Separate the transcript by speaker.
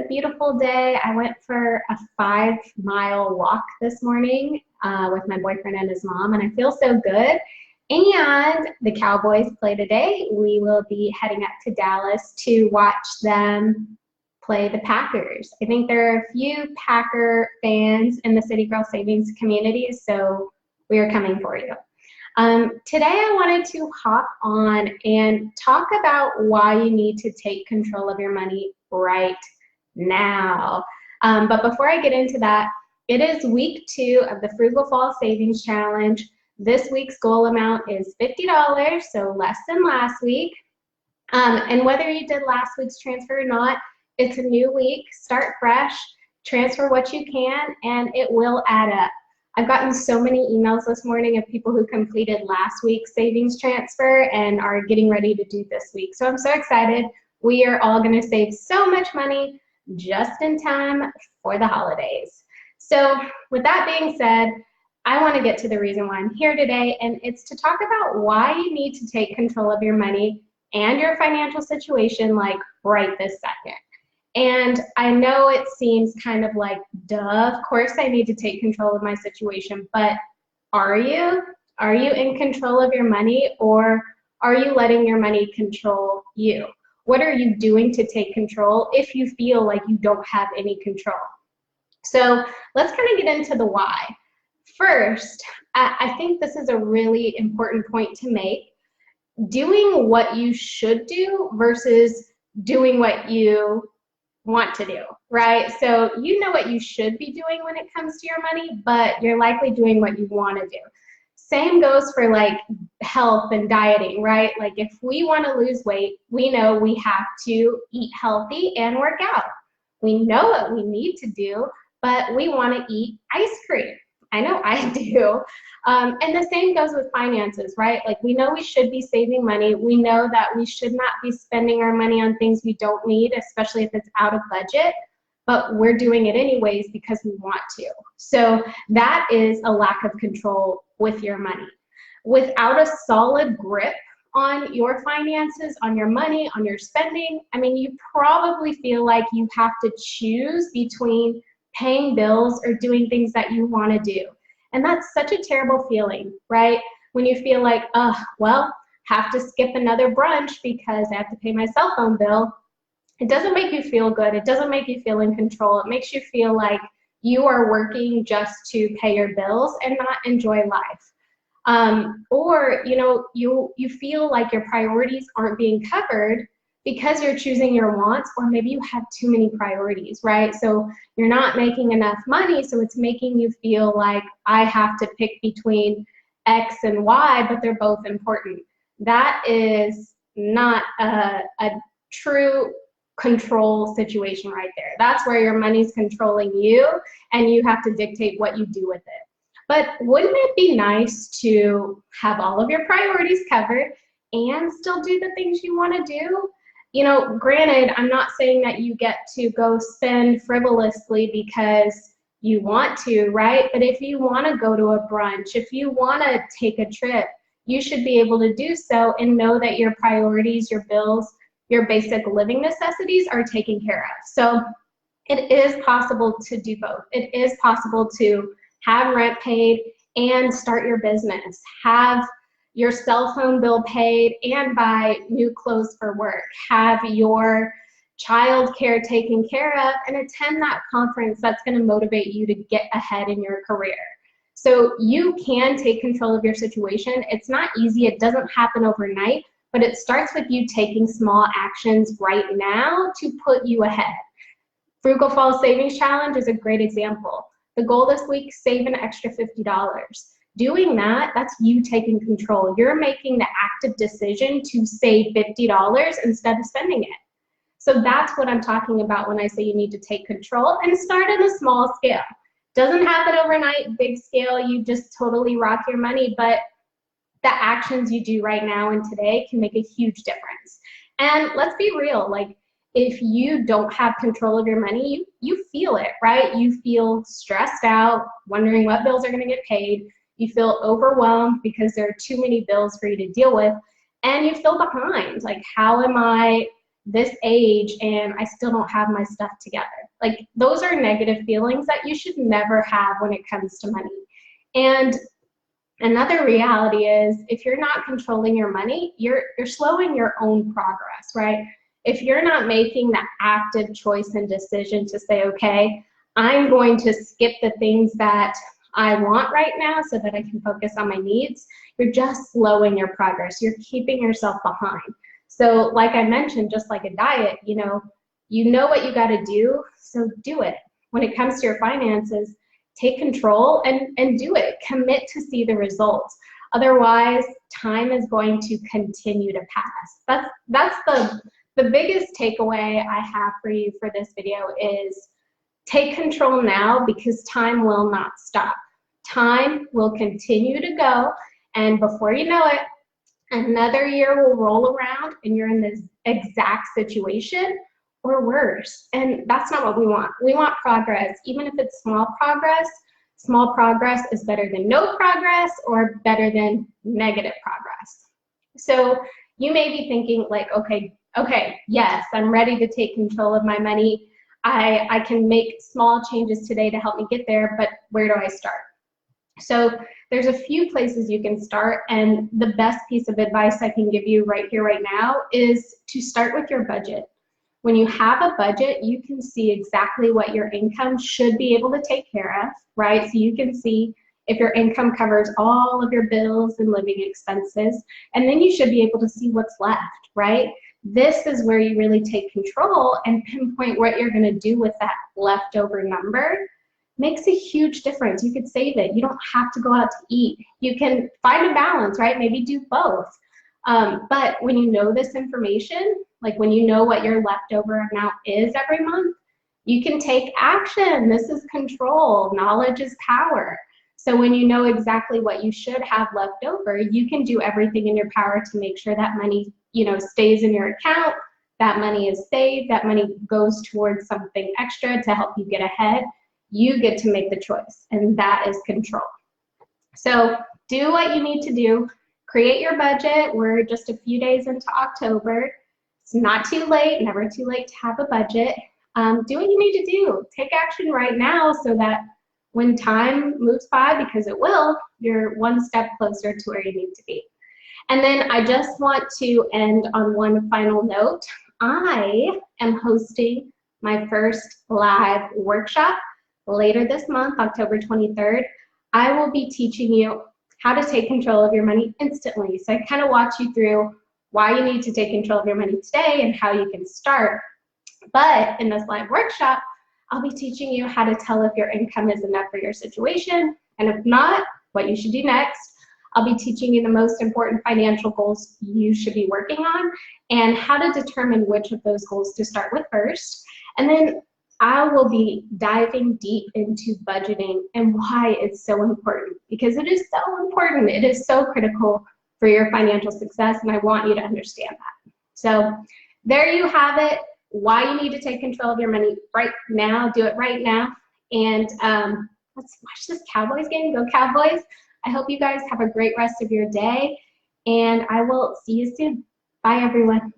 Speaker 1: beautiful day. I went for a 5-mile walk this morning with my boyfriend and his mom, and I feel so good. And the Cowboys play today. We will be heading up to Dallas to watch them play the Packers. I think there are a few Packer fans in the City Girl Savings community, so we are coming for you. Today I wanted to hop on and talk about why you need to take control of your money right now. But before I get into that, it is week 2 of the Frugal Fall Savings Challenge. This week's goal amount is $50, so less than last week. And whether you did last week's transfer or not, it's a new week, start fresh, transfer what you can, and it will add up. I've gotten so many emails this morning of people who completed last week's savings transfer and are getting ready to do this week. So I'm so excited. We are all going to save so much money just in time for the holidays. So with that being said, I want to get to the reason why I'm here today, and it's to talk about why you need to take control of your money and your financial situation like right this second. And I know it seems kind of like, duh, of course I need to take control of my situation, but are you? Are you in control of your money, or are you letting your money control you? What are you doing to take control if you feel like you don't have any control? So let's kind of get into the why. First, I think this is a really important point to make. Doing what you should do versus doing what you want to do, right? So you know what you should be doing when it comes to your money, but you're likely doing what you want to do. Same goes for like health and dieting, right? Like if we want to lose weight, we know we have to eat healthy and work out. We know what we need to do, but we want to eat ice cream. I know I do. And the same goes with finances, right? Like we know we should be saving money. We know that we should not be spending our money on things we don't need, especially if it's out of budget, but we're doing it anyways because we want to. So that is a lack of control with your money. Without a solid grip on your finances, on your money, on your spending, I mean, you probably feel like you have to choose between paying bills or doing things that you want to do. And that's such a terrible feeling, right? When you feel like, oh, well, have to skip another brunch because I have to pay my cell phone bill. It doesn't make you feel good. It doesn't make you feel in control. It makes you feel like you are working just to pay your bills and not enjoy life. Or, you know, you feel like your priorities aren't being covered because you're choosing your wants, or maybe you have too many priorities, right? So you're not making enough money, so it's making you feel like I have to pick between X and Y, but they're both important. That is not a true control situation right there. That's where your money's controlling you, and you have to dictate what you do with it. But wouldn't it be nice to have all of your priorities covered and still do the things you want to do? You know, granted, I'm not saying that you get to go spend frivolously because you want to, right? But if you want to go to a brunch, if you want to take a trip, you should be able to do so and know that your priorities, your bills, your basic living necessities are taken care of. So it is possible to do both. It is possible to have rent paid and start your business, have your cell phone bill paid and buy new clothes for work, have your child care taken care of, and attend that conference that's going to motivate you to get ahead in your career. So you can take control of your situation. It's not easy. It doesn't happen overnight, but it starts with you taking small actions right now to put you ahead. Frugal Fall Savings Challenge is a great example. The goal this week, save an extra $50. Doing that, that's you taking control. You're making the active decision to save $50 instead of spending it. So that's what I'm talking about when I say you need to take control and start on a small scale. Doesn't happen overnight, big scale, you just totally rock your money, but the actions you do right now and today can make a huge difference. And let's be real, like if you don't have control of your money, you feel it, right? You feel stressed out, wondering what bills are gonna get paid. You feel overwhelmed because there are too many bills for you to deal with, and you feel behind. Like, how am I this age and I still don't have my stuff together. Like, those are negative feelings that you should never have when it comes to money. And another reality is, if you're not controlling your money, you're slowing your own progress, right? If you're not making the active choice and decision to say, okay, I'm going to skip the things that I want right now so that I can focus on my needs, you're just slowing your progress. You're keeping yourself behind. So like I mentioned, just like a diet, you know what you got to do, so do it. When it comes to your finances, take control and do it. Commit to see the results. Otherwise, time is going to continue to pass. That's the biggest takeaway I have for you for this video is take control now, because time will not stop. Time will continue to go, and before you know it, another year will roll around and you're in this exact situation or worse. And that's not what we want. We want progress. Even if it's small progress is better than no progress or better than negative progress. So you may be thinking like, okay, yes, I'm ready to take control of my money. I can make small changes today to help me get there, but where do I start? So there's a few places you can start, and the best piece of advice I can give you right here, right now, is to start with your budget. When you have a budget, you can see exactly what your income should be able to take care of, right? So you can see if your income covers all of your bills and living expenses, and then you should be able to see what's left, right? This is where you really take control and pinpoint what you're gonna do with that leftover number. Makes a huge difference. You could save it. You don't have to go out to eat. You can find a balance, right? Maybe do both. But when you know this information, like when you know what your leftover amount is every month, you can take action. This is control. Knowledge is power. So when you know exactly what you should have left over, you can do everything in your power to make sure that money, stays in your account, that money is saved, that money goes towards something extra to help you get ahead. You get to make the choice, and that is control. So do what you need to do. Create your budget. We're just a few days into October. It's not too late, never too late to have a budget. Do what you need to do. Take action right now so that when time moves by, because it will, you're one step closer to where you need to be. And then I just want to end on one final note. I am hosting my first live workshop later this month, October 23rd. I will be teaching you how to take control of your money instantly. So I kind of walk you through why you need to take control of your money today and how you can start. But in this live workshop, I'll be teaching you how to tell if your income is enough for your situation, and if not, what you should do next. I'll be teaching you the most important financial goals you should be working on and how to determine which of those goals to start with first. And then I will be diving deep into budgeting and why it's so important, because it is so important. It is so critical for your financial success, and I want you to understand that. So there you have it, why you need to take control of your money right now. Do it right now. And let's watch this Cowboys game. Go Cowboys. I hope you guys have a great rest of your day, and I will see you soon. Bye, everyone.